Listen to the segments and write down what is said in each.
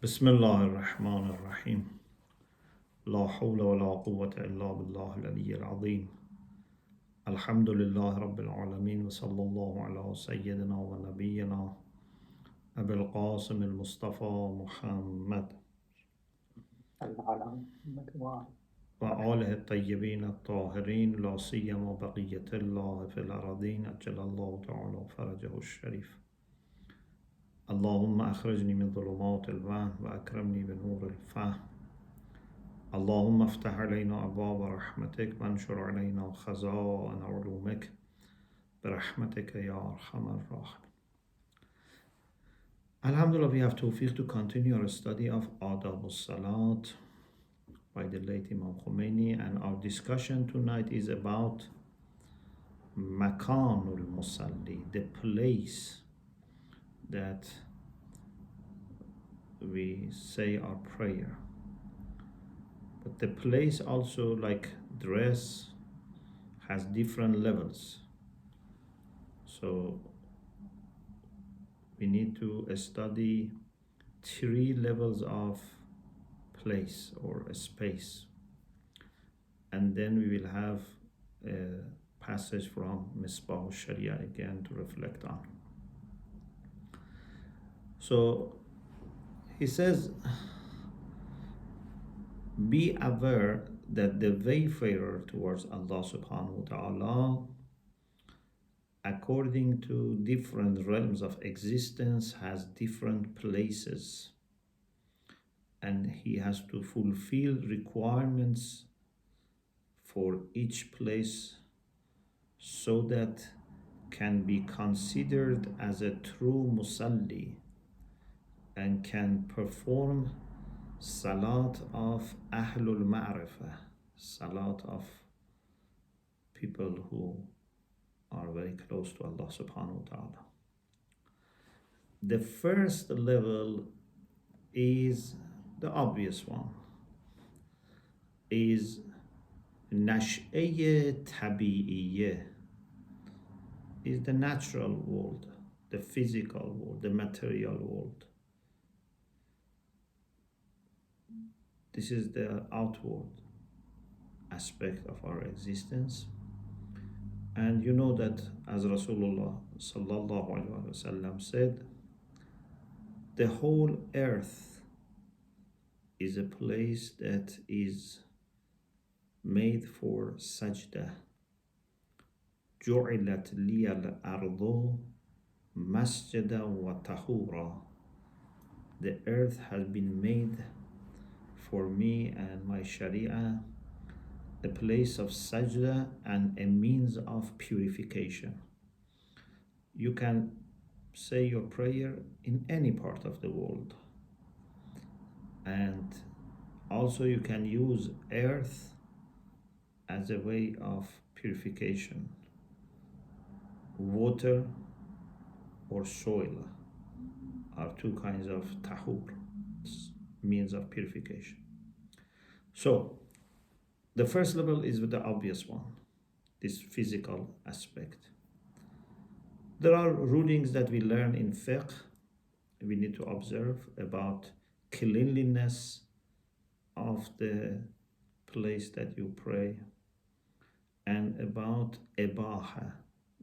بسم الله الرحمن الرحيم لا حول ولا قوة إلا بالله العلي العظيم الحمد لله رب العالمين وصلى الله على سيدنا ونبينا أبي القاسم المصطفى محمد وآله الطيبين الطاهرين لا سيما بقية الله في الأراضين أجل الله تعالى فرجه الشريف اللهم أخرجني من ظلمات الوهم وأكرمني بنور الفهم اللهم افتح علينا أبواب رحمتك وانشر علينا خزائن علومك برحمتك يا أرحم الراحمين. Alhamdulillah, we have tawfiq to continue our study of Ādāb al-Salāt by the late Imam Khomeini, and our discussion tonight is about Makanul Musallī, the place that we say our prayer. But the place also, like dress, has different levels. So we need to study 3 levels of place or a space. And then we will have a passage from Misbah Sharia again to reflect on. So he says, be aware that the wayfarer towards Allah subhanahu wa ta'ala, according to different realms of existence, has different places, and he has to fulfill requirements for each place so that can be considered as a true Musallī and can perform Salāt of Ahlul Ma'rifah, Salāt of people who are very close to Allah subhanahu wa ta'ala. The first level is the obvious one, is Nash'e Tabi'iyye, is the natural world, the physical world, the material world. This is the outward aspect of our existence. And you know that, as Rasulullah sallallahu alaihi wasallam said, the whole earth is a place that is made for sajda. جُعِلَتْ لِيَ الْأَرْضُ مَسْجِدًا وَطَهُورًا. The earth has been made for me and my Sharia a place of sajda and a means of purification. You can say your prayer in any part of the world, and also you can use earth as a way of purification. Water or soil are 2 kinds of tahur, means of purification. So the first level is the obvious one, this physical aspect. There are rulings that we learn in fiqh, we need to observe about cleanliness of the place that you pray, and about Ibāhah,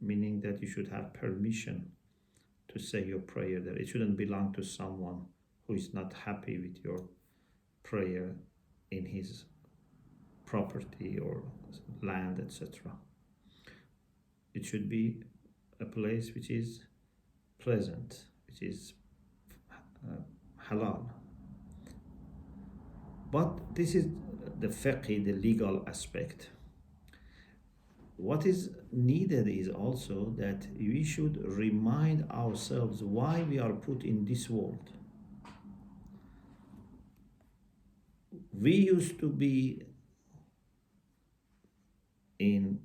meaning that you should have permission to say your prayer there. It shouldn't belong to someone who is not happy with your prayer in his property or land, etc. It should be a place which is pleasant, which is halal. But this is the fiqh, the legal aspect. What is needed is also that we should remind ourselves why we are put in this world. We used to be in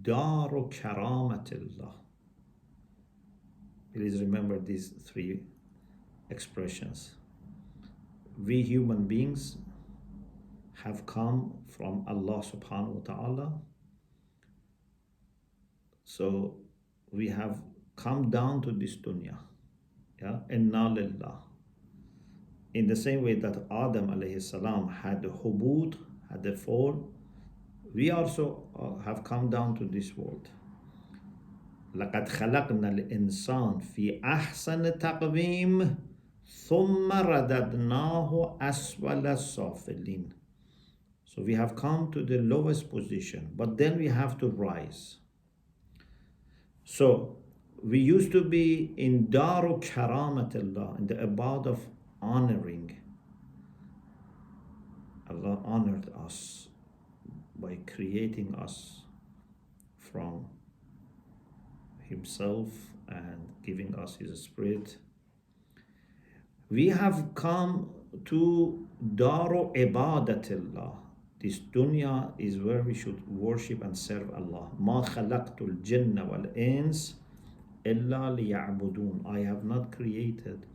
Daru Karamatillah. Please remember these 3 expressions. We human beings have come from Allah subhanahu wa ta'ala. So we have come down to this dunya. Yeah, inna lillah. in the same way that Adam alayhi salam had the hubud, had the fall, we also have come down to this world. لقد خلقنا الإنسان في أحسن تقويم ثم رددناه أسفل السافلين. So we have come to the lowest position, but then we have to rise. So we used to be in Daru Karamatillah, in the abode of honoring. Allah honored us by creating us from Himself and giving us His Spirit. We have come to Daru Ibadatillah. This dunya is where we should worship and serve Allah. Ma khalaqtul jinna wal ins illa liya'budun. I have not created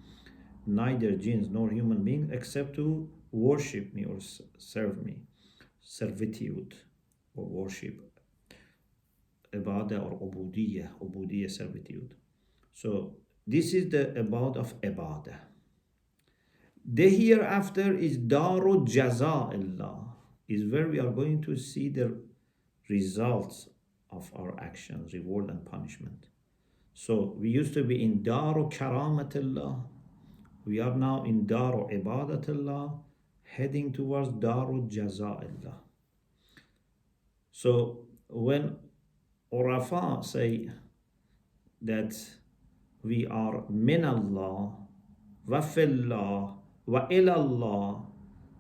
neither jinns nor human beings except to worship me or serve me. Servitude or worship. Ibadah or ubudiyya servitude. So this is the abode of ibadah. The hereafter is Daru Jaza'illah, is where we are going to see the results of our actions, reward and punishment. So we used to be in Daru Karamatillah. We are now in Daru Ibadatillah, heading towards Daru Jaza'illah. So when Urafa say that we are min Allah, wa fillah, wa ilallah,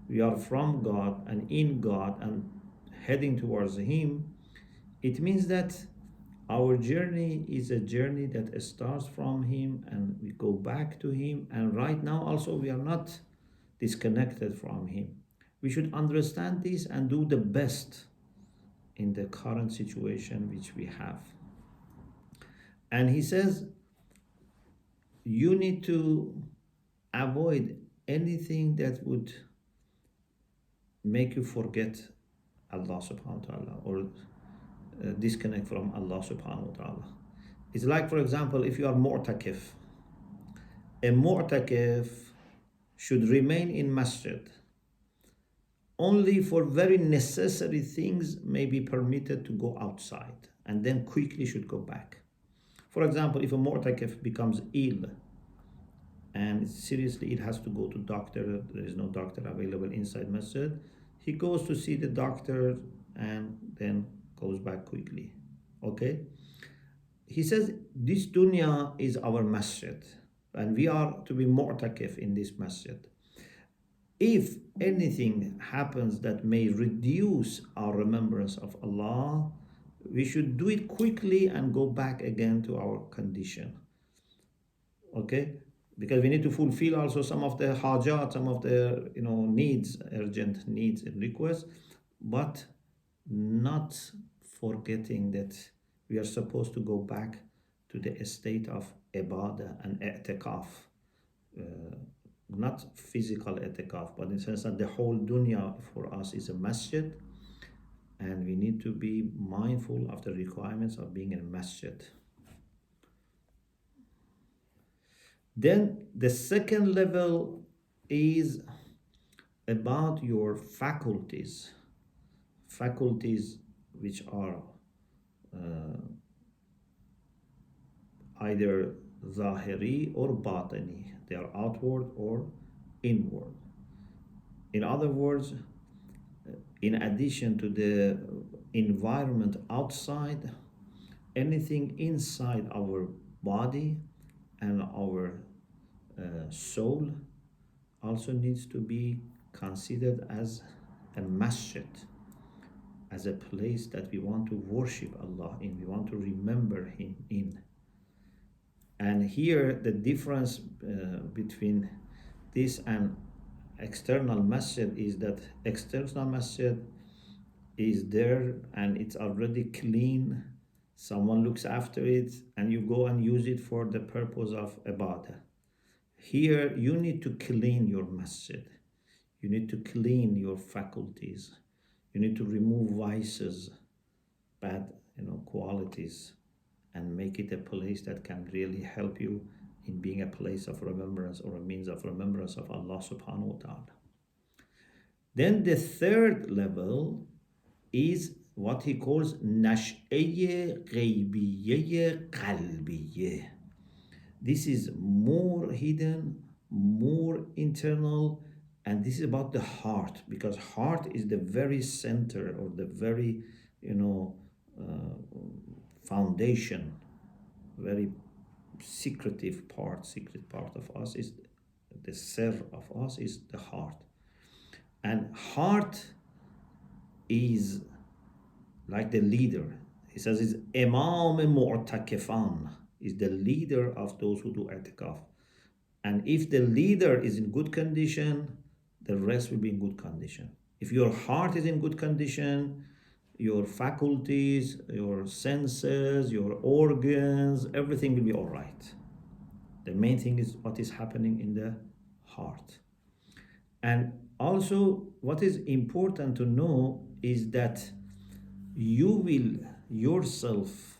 we are from God and in God and heading towards Him, it means that our journey is a journey that starts from Him and we go back to Him, and right now also we are not disconnected from Him. We should understand this and do the best in the current situation which we have. And he says, you need to avoid anything that would make you forget Allah subhanahu wa ta'ala or disconnect from Allah subhanahu wa ta'ala. It's like, for example, if you are mu'takif, a mu'takif should remain in masjid. Only for very necessary things may be permitted to go outside and then quickly should go back. For example, if a mu'takif becomes ill and seriously it has to go to doctor, there is no doctor available inside masjid, he goes to see the doctor and then goes back quickly. Okay? He says this dunya is our masjid and we are to be mu'takif in this masjid. If anything happens that may reduce our remembrance of Allah, we should do it quickly and go back again to our condition. Okay? Because we need to fulfill also some of the hajat, some of the needs, urgent needs and requests, but not forgetting that we are supposed to go back to the state of ibadah and i'tikaf. Not physical i'tikaf, but in the sense that the whole dunya for us is a masjid, and we need to be mindful of the requirements of being in a masjid. Then the second level is about your faculties which are either zahiri or batini. They are outward or inward. In other words, in addition to the environment outside, anything inside our body and our soul also needs to be considered as a masjid, as a place that we want to worship Allah in, we want to remember Him in. And here the difference between this and external masjid is that external masjid is there and it's already clean, someone looks after it and you go and use it for the purpose of ibadah. Here you need to clean your masjid, you need to clean your faculties, you need to remove vices, bad qualities, and make it a place that can really help you in being a place of remembrance or a means of remembrance of Allah subhanahu wa ta'ala. Then the third level is what he calls nash'e ghaybiyye qalbiyye. This is more hidden, more internal, and this is about the heart, because heart is the very center or the very, foundation, very secret part of us is the sir of us is the heart. And heart is like the leader. He says it's Imam Mu'takifan, is the leader of those who do i'tikaf. And if the leader is in good condition, the rest will be in good condition. If your heart is in good condition, your faculties, your senses, your organs, everything will be all right. The main thing is what is happening in the heart. And also, what is important to know is that you will yourself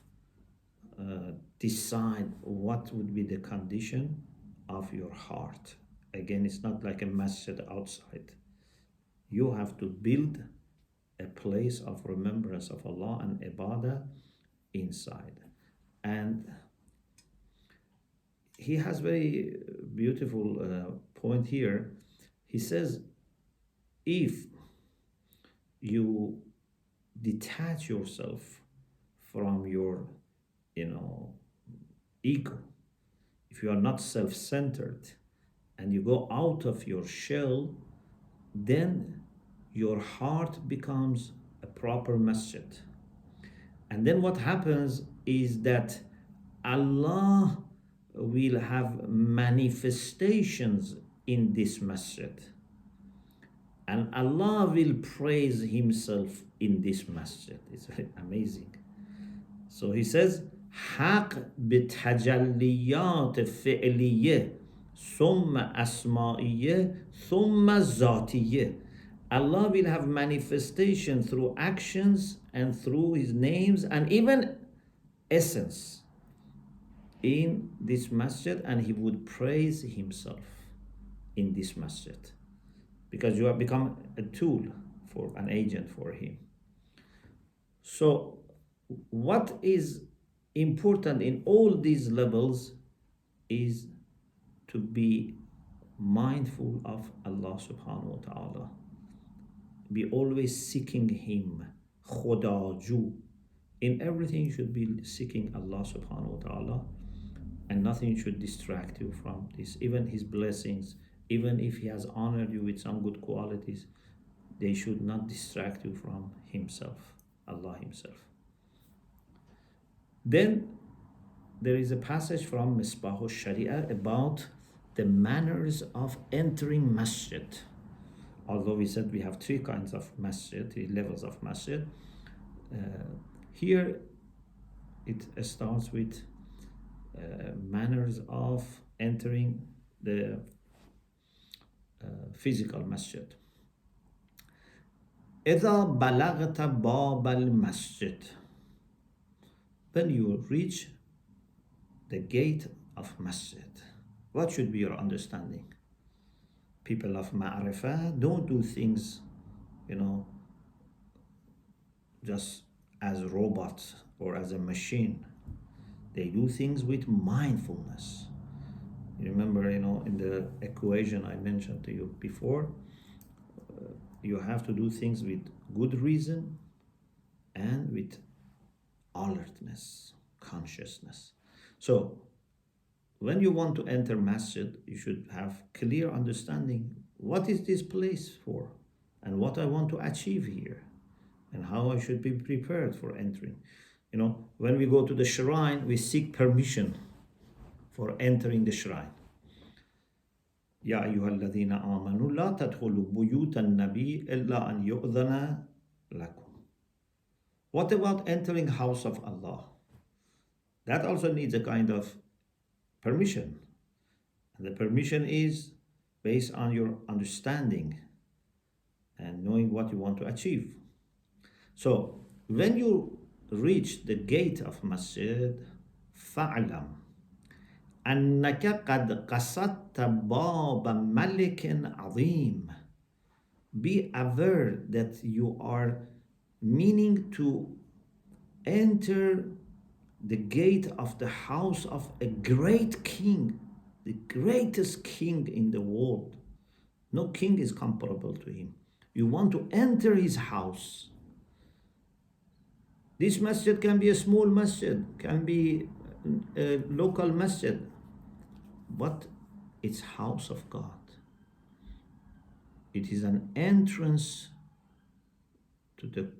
decide what would be the condition of your heart. Again, it's not like a masjid outside. You have to build a place of remembrance of Allah and Ibāhah inside. And he has very beautiful point here. He says, if you detach yourself from your, ego, if you are not self-centered and you go out of your shell, then your heart becomes a proper masjid. And then what happens is that Allah will have manifestations in this masjid. And Allah will praise Himself in this masjid. It's amazing. So he says, حق بتجلیات فعلیه ثم اسمائیه ثم ذاتیه. Allah will have manifestation through actions and through His names and even essence in this masjid, and He would praise Himself in this masjid, because you have become a tool for an agent for Him. So what is important in all these levels is to be mindful of Allah subhanahu wa ta'ala. Be always seeking Him. Khudaju. In everything you should be seeking Allah subhanahu wa ta'ala, and nothing should distract you from this. Even His blessings, even if He has honored you with some good qualities, they should not distract you from Himself, Allah Himself. Then there is a passage from Misbah al-Sharia about the manners of entering masjid. Although we said we have three kinds of masjid, three levels of masjid, here it starts with manners of entering the physical masjid. إذا بلغت باب المسجد, when you reach the gate of masjid, what should be your understanding? People of ma'rifah don't do things, just as robots or as a machine. They do things with mindfulness. You remember, in the equation I mentioned to you before, you have to do things with good reason and with alertness, consciousness. So when you want to enter masjid, you should have clear understanding, what is this place for and what I want to achieve here and how I should be prepared for entering. When we go to the shrine, we seek permission for entering the shrine. يا أيها الذين آمنوا لا تدخلوا بيوت النبي إلا أن يؤذن لكم. What about entering house of Allah? That also needs a kind of permission. And the permission is based on your understanding and knowing what you want to achieve. So when you reach the gate of masjid, فَعْلَمْ أنك قد قصدت باب ملك عظيم. Be aware that you are meaning to enter the gate of the house of a great king, the greatest king in the world. No king is comparable to him. You want to enter his house. This masjid can be a small masjid, can be a local masjid, but it's house of God. It is an entrance to the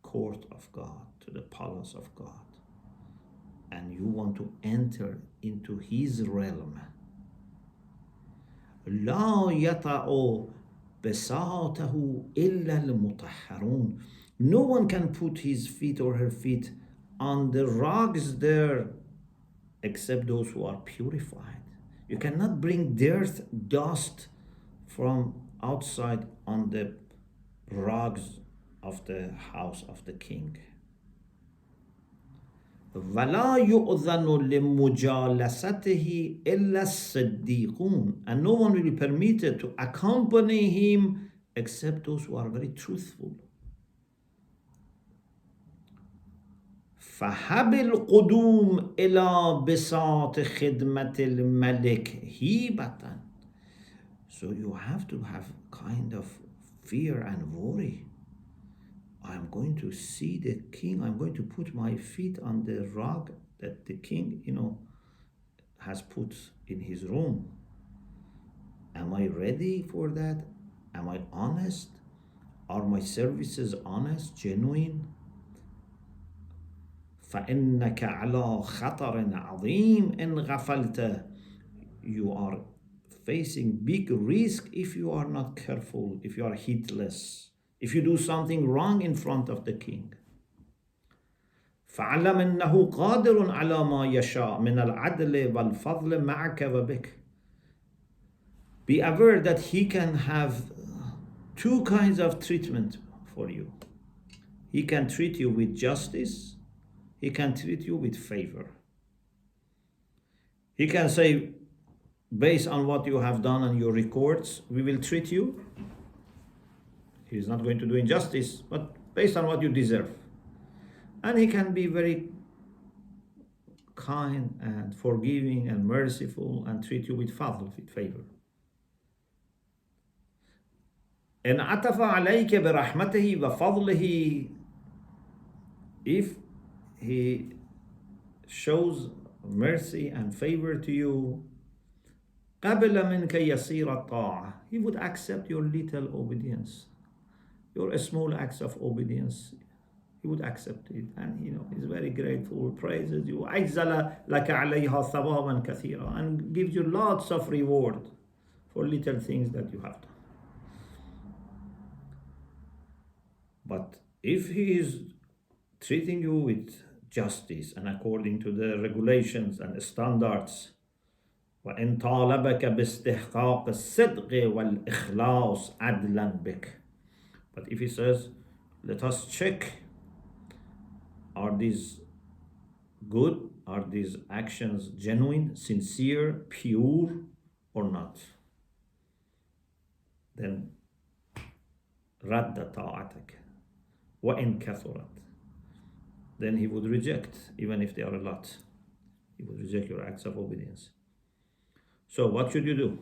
court of God, to the palace of God. And you want to enter into his realm. لا يطأ بساطه إلا المطهرون. No one can put his feet or her feet on the rugs there except those who are purified. You cannot bring dirt, dust from outside on the rugs of the house of the king. وَلَا يُؤْذَنُ لِمُجَالَسَتِهِ إِلَّا الصِّدِّيقُونَ. And no one will be permitted to accompany him except those who are very truthful. فَهَبِ الْقُدُومِ إِلَى بِسَاطِ خِدْمَةِ الْمَلِكِ هِيبَةً. So you have to have kind of fear and worry. I'm going to see the king. I'm going to put my feet on the rug that the king, has put in his room. Am I ready for that? Am I honest? Are my services honest, genuine? فَإِنَّكَ عَلَى خَطَرٍ عَظِيمٍ إِنْ غَفَلْتَ. You are facing big risk if you are not careful, if you are heedless, if you do something wrong in front of the king. فَعَلَمْ أَنَّهُ قَادِرٌ عَلَى مَا يَشَاءُ مِنَ الْعَدْلِ وَالْفَضْلِ مَعَكَ وَبِكَ. Be aware that he can have two kinds of treatment for you. He can treat you with justice. He can treat you with favor. He can say, based on what you have done and your records, we will treat you. He's not going to do injustice, but based on what you deserve. And he can be very kind and forgiving and merciful and treat you with fadl, with favor. إن عطف عليك برحمته وفضله. If he shows mercy and favor to you, قبل منك يسير الطاعة. He would accept your little obedience, your small acts of obedience. He would accept it, and he's very grateful, praises you, أجزل لك عليها ثوابا كثيرا, and gives you lots of reward for little things that you have done. But if he is treating you with justice and according to the regulations and standards, وَإِن طَالَبَكَ بِاسْتِحْقَاقِ الصِّدْقِ وَالْإِخْلَاصِ عَدْلًا بِكَ. But if he says, let us check, are these good? Are these actions genuine, sincere, pure, or not? Then رَدَّ طَاعَتَكَ وَإِن كَثُرَتْ. Then he would reject, even if they are a lot. He would reject your acts of obedience. So what should you do?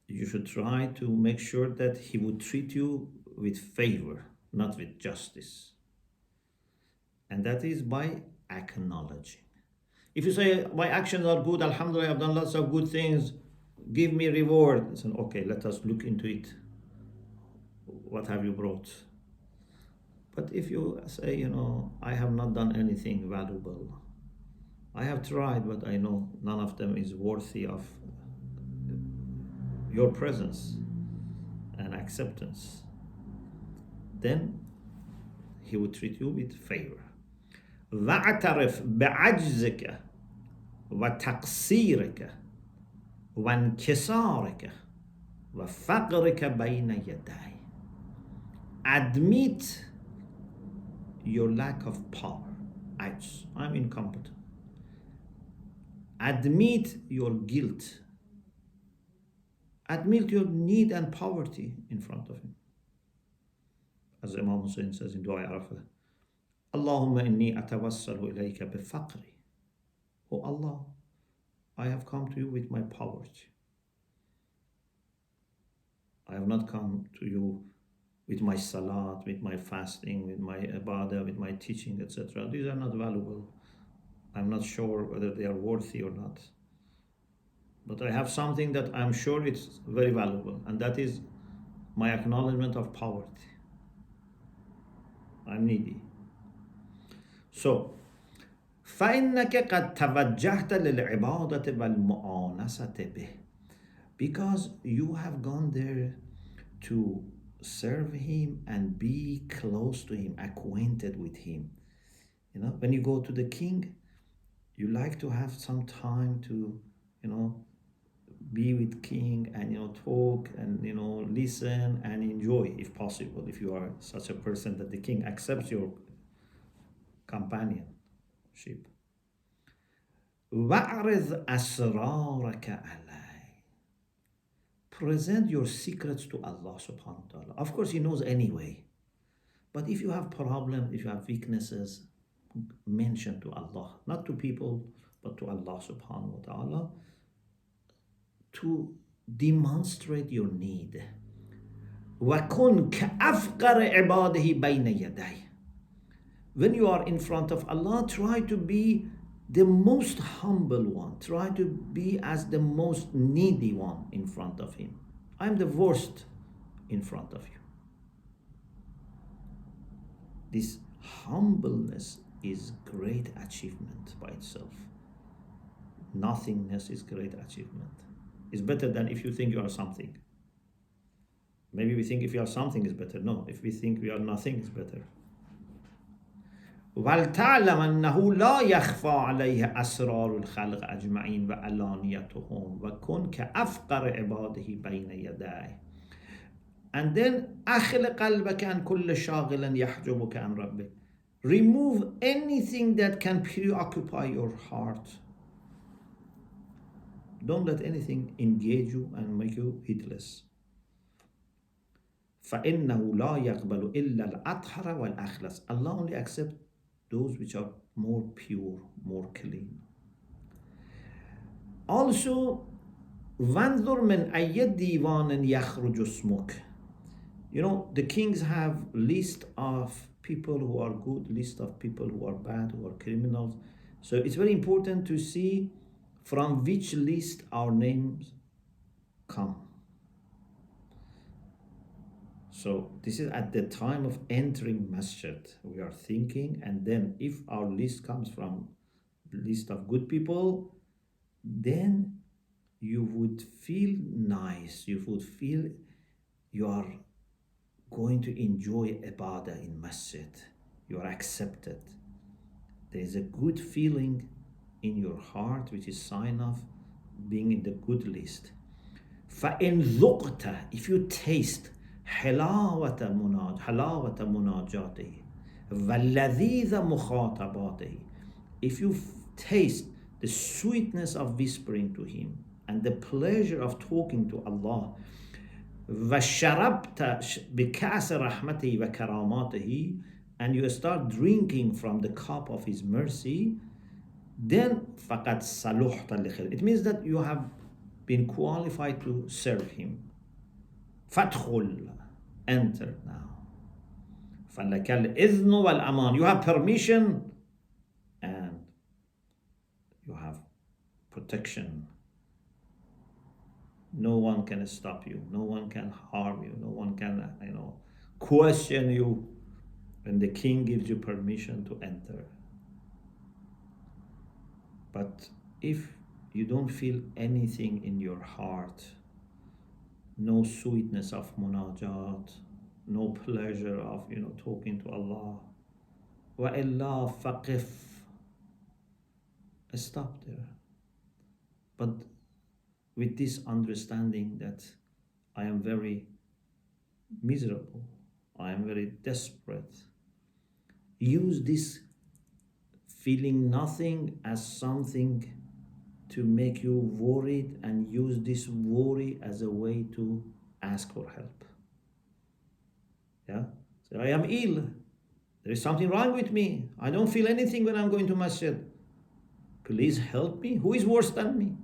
You should try to make sure that he would treat you with favor, not with justice. And that is by acknowledging. If you say, my actions are good, alhamdulillah, I've done lots of good things, give me reward. Say, okay, let us look into it. What have you brought? But if you say, I have not done anything valuable, I have tried, but I know none of them is worthy of your presence and acceptance, then he would treat you with favor. وَاعْتَرِفْ بِعَجْزِكَ وَتَقْصِيرِكَ وَانْكِسَارِكَ وَفَقْرِكَ بَيْنَ يَدَيْ. Admit your lack of power. I'm incompetent. Admit your guilt. Admit your need and poverty in front of him. As Imam Hussein says in Dua Arafah, Allahumma inni atawassalu ilayka bifaqri. Oh Allah, I have come to you with my poverty. I have not come to you with my salat, with my fasting, with my Ibāhah, with my teaching, etc. These are not valuable. I'm not sure whether they are worthy or not. But I have something that I'm sure it's very valuable, and that is my acknowledgement of poverty. I'm needy. So, فإنك قد توجهت للعبادة والمؤانسة به. Because you have gone there to serve him and be close to him, acquainted with him. You know, when you go to the king, you like to have some time to, be with king and, talk and, listen and enjoy if possible, if you are such a person that the king accepts your companionship. وَأَعْرِضْ أَسْرَارَكَ عَلَيْهِ. Present your secrets to Allah subhanahu wa ta'ala. Of course, he knows anyway. But if you have problems, if you have weaknesses, mention to Allah. Not to people, but to Allah subhanahu wa ta'ala. To demonstrate your need. وَكُنْ كَأَفْقَرِ عِبَادِهِ بَيْنَ يَدَيْهِ. When you are in front of Allah, try to be the most humble one. Try to be as the most needy one in front of him. I'm the worst in front of you. This humbleness is great achievement by itself. Nothingness is great achievement. It's better than if you think you are something. Maybe we think if you are something is better. No, if we think we are nothing, it's better. وَلْتَعْلَمْ أَنَّهُ لَا يَخْفَى عَلَيْهِ أَسْرَارُ الْخَلْقِ أَجْمَعِينَ وَأَلَانِيَتُهُمْ وَكُنْ كَأَفْقَرِ عِبَادِهِ بَيْنَ يَدَيْهِ. And then أَخْلِ قَلْبَكَ عَنْ كُلِّ شَاغِلٍ يَحْجُبُكَ عَنْ رَبِّكَ. Remove anything that can preoccupy your heart. Don't let anything engage you and make you heedless. فَإِنَّهُ لَا يَقْبَلُ إِلَّا الْأَطْهَرَ وَالْأَخْلَص. Allah only accepts those which are more pure, more clean. Also, وَانْظُرْ مِنْ أَيَّ دِيوَانٍ يَخْرُجُ اسْمُكَ. The kings have list of people who are good, list of people who are bad, who are criminals. So it's very important to see from which list our names come. So this is at the time of entering masjid. We are thinking, and then if our list comes from list of good people, then you would feel nice. You would feel you are going to enjoy Ibāhah in masjid. You are accepted. There is a good feeling in your heart, which is sign of being in the good list. فَإِنْ ذُقْتَ. If you taste حلاوة مناجاته واللذيذ مخاطباته. If you taste the sweetness of whispering to him and the pleasure of talking to Allah, وشربت بكأس رحمته وكراماته, and you start drinking from the cup of his mercy, then فقد صلحت لخير. It means that you have been qualified to serve him. فادخل, enter now. فلك الإذن والأمان. You have permission and you have protection. No one can stop you. No one can harm you. No one can, question you when the king gives you permission to enter. But if you don't feel anything in your heart, no sweetness of munajat, no pleasure of, talking to Allah, وَإِلَّا فَقِفْ. Stop there. But with this understanding that I am very miserable, I am very desperate, use this feeling nothing as something to make you worried and use this worry as a way to ask for help. Yeah? So I am ill. There is something wrong with me. I don't feel anything when I'm going to masjid. Please help me. Who is worse than me?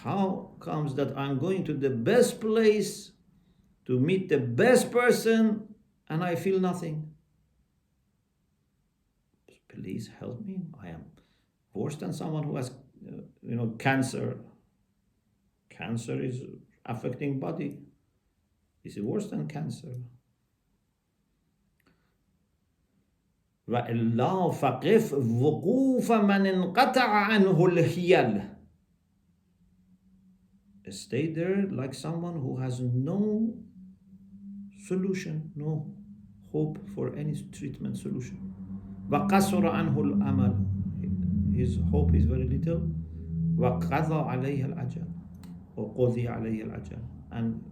How comes that I'm going to the best place to meet the best person and I feel nothing? Please help me. I am worse than someone who has, cancer. Cancer is affecting body. This is worse than cancer. وَإِلَّا فَقِفْ وُقُوفَ مَنْ انْقَطَعَ عَنْهُ الْحِيَلِ. Stay there like someone who has no solution, no hope for any treatment solution. وَقَصُرَ عَنْهُ الْأَمَلِ. His hope is very little. وَقَضَى عَلَيْهِ الْأَجَلِ. وَقُضِيَ عَلَيْهِ الْأَجَلِ. And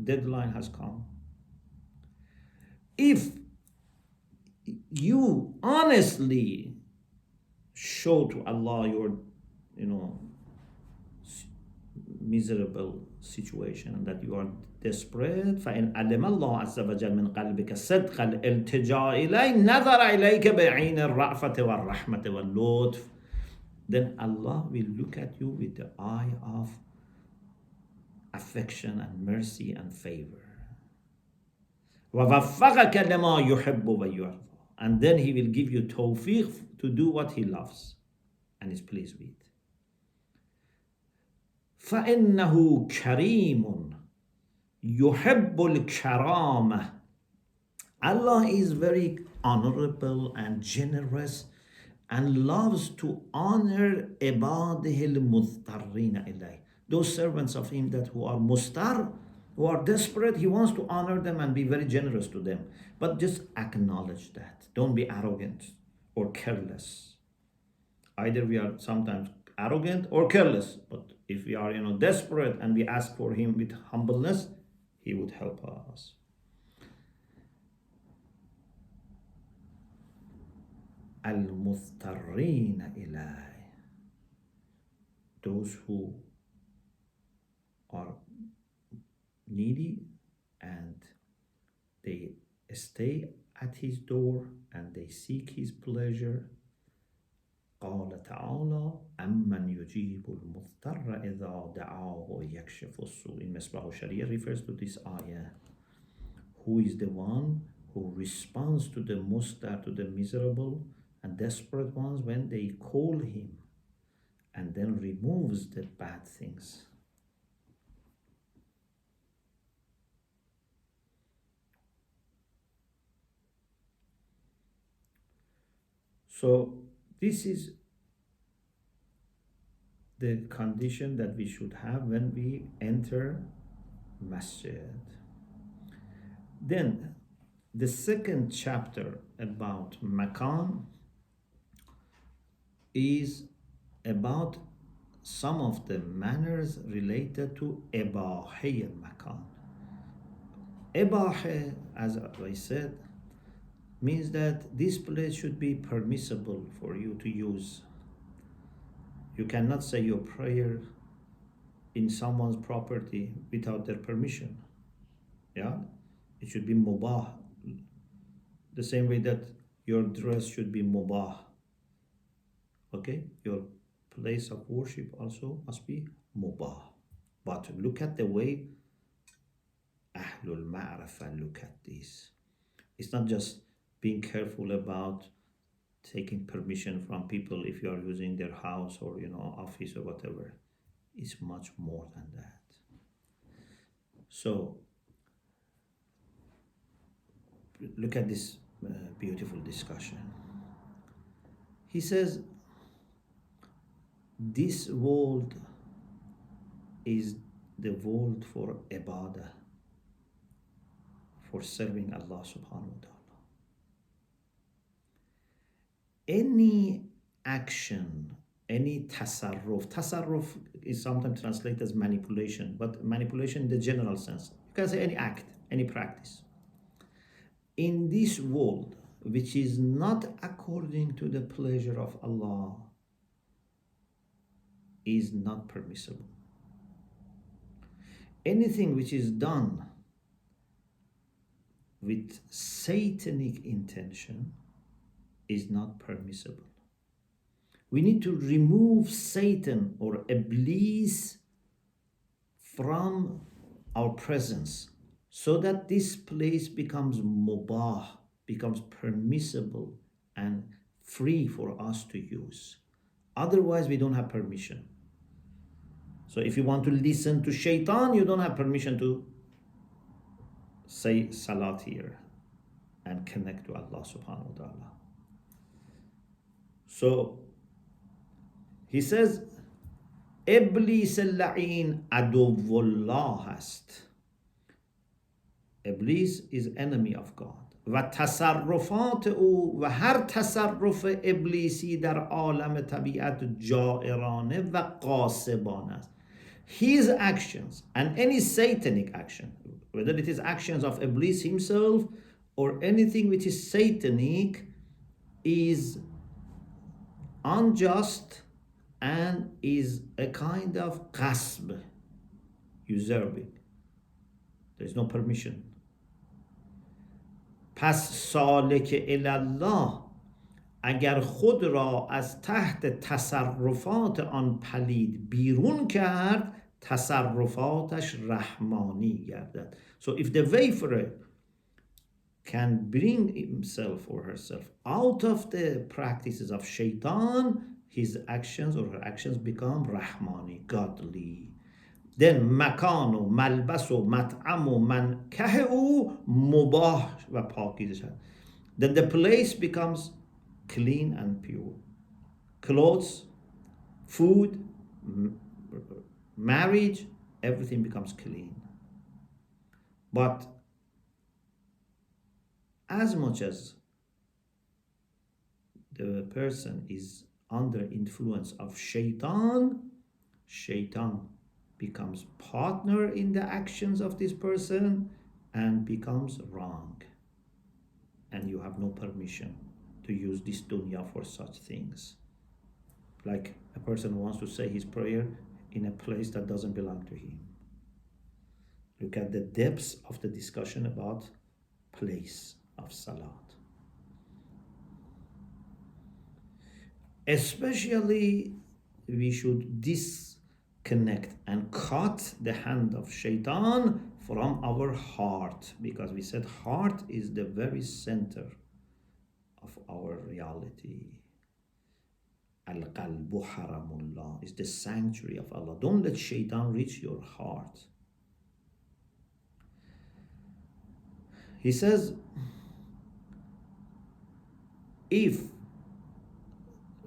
deadline has come. If you honestly show to Allah your, miserable situation and that you are desperate, فإن علم الله عز وجل من قلبك صدق الالتجاء إليه نظر إليك بعين الرأفة والرحمة واللطف, then Allah will look at you with the eye of affection and mercy and favor. وَوَفَّقَكَ لَمَا يُحِبُّ وَيُرْضَى. And then He will give you tawfiq to do what He loves and is pleased with. فَإِنَّهُ كَرِيمٌ يُحِبُّ الْكَرَامَةِ. Allah is very honorable and generous and loves to honor عِبَادِهِ الْمُضْطَرِّينَ إِلَيْهِ. Those servants of Him that who are mustar, who are desperate, He wants to honor them and be very generous to them. But just acknowledge that. Don't be arrogant or careless. Either we are sometimes arrogant or careless, but if we are desperate and we ask for Him with humbleness, He would help us. Al-Muthtarrina ilay. Those who are needy and they stay at His door and they seek His pleasure. قال تعالى أَمَّنْ يُجِيبُ الْمُضْطَرَّ إِذَا دَعَاهُ وَيَكْشِفُ السُّوءِ. In Misbah Sharia refers to this ayah. Who is the one who responds to the mustar, to the miserable and desperate ones when they call Him, and then removes the bad things. So this is the condition that we should have when we enter masjid. Then the second chapter about makan is about some of the manners related to Ibāhah makan. Ibāhah, as I said, means that this place should be permissible for you to use. You cannot say your prayer in someone's property without their permission. Yeah? It should be mubah. The same way that your dress should be mubah. Okay? Your place of worship also must be mubah. But look at the way Ahlul Ma'rafah look at this. It's not just being careful about taking permission from people if you are using their house or office or whatever. It's much more than that. So look at this beautiful discussion. He says this world is the world for Ibādah, for serving Allah subhanahu wa ta'ala. Any action, any tasarruf is sometimes translated as manipulation, but manipulation in the general sense. You can say any act, any practice. In this world, which is not according to the pleasure of Allah, is not permissible. Anything which is done with satanic intention is not permissible. We need to remove Satan or Iblis from our presence so that this place becomes mubah, becomes permissible and free for us to use. Otherwise, we don't have permission. So if you want to listen to shaitan, you don't have permission to say salat here and connect to Allah subhanahu wa ta'ala. So he says, Iblis al-la'in aduwwullah است. Iblis is enemy of God. و تصرفات او و هر تصرف ابلیسی در عالم طبیعت جائرانه و قاسبانه است. His actions and any satanic action, whether it is actions of Iblis himself or anything which is satanic, is unjust and is a kind of qasb, usurping. There is no permission. پس سالک الله اگر خود را از تحت تصرفات آن پلید بیرون کرد تصرفاتش رحمانی گردد. So if the wayfarer can bring himself or herself out of the practices of shaitan, his actions or her actions become rahmani, godly. Then مکان و ملبس و مطعم و منکح او مباح و پاکیزه شد. Then the place becomes clean and pure. Clothes, food, marriage, everything becomes clean. But as much as the person is under influence of shaitan, shaitan becomes partner in the actions of this person and becomes wrong. And you have no permission to use this dunya for such things. Like a person who wants to say his prayer in a place that doesn't belong to him. Look at the depths of the discussion about place of salat. Especially, we should disconnect and cut the hand of shaitan from our heart, because we said heart is the very center of our reality. Al-qalbu haramullah is the sanctuary of Allah. Don't let shaitan reach your heart. He says, if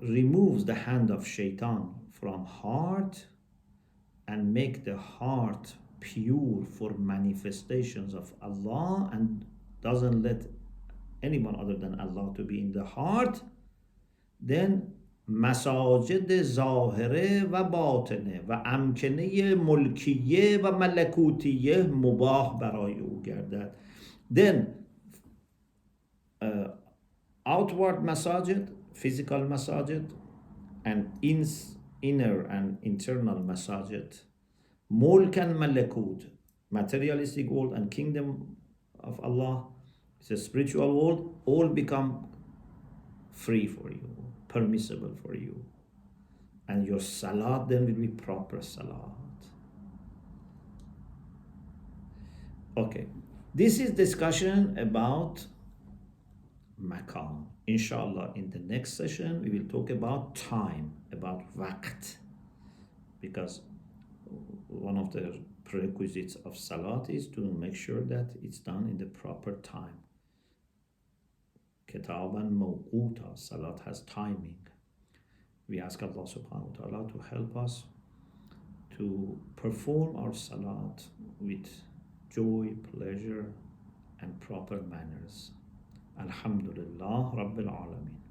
removes the hand of shaitan from heart and make the heart pure for manifestations of Allah and doesn't let anyone other than Allah to be in the heart, then مساجد ظاهره و باطنه و امکنه ملکیه و ملکوتیه مباح برای او گردد. Then outward masajid, physical masajid, and inner and internal masajid, mulk and malakut, materialistic world and kingdom of Allah, it's a spiritual world, all become free for you, permissible for you. And your salat then will be proper salat. Okay, this is discussion about makan. Inshallah, in the next session, we will talk about time, about waqt. Because one of the prerequisites of salat is to make sure that it's done in the proper time. Kitaban mawquta, salat has timing. We ask Allah subhanahu wa ta'ala to help us to perform our salat with joy, pleasure, and proper manners. Alhamdulillah Rabbil Alameen.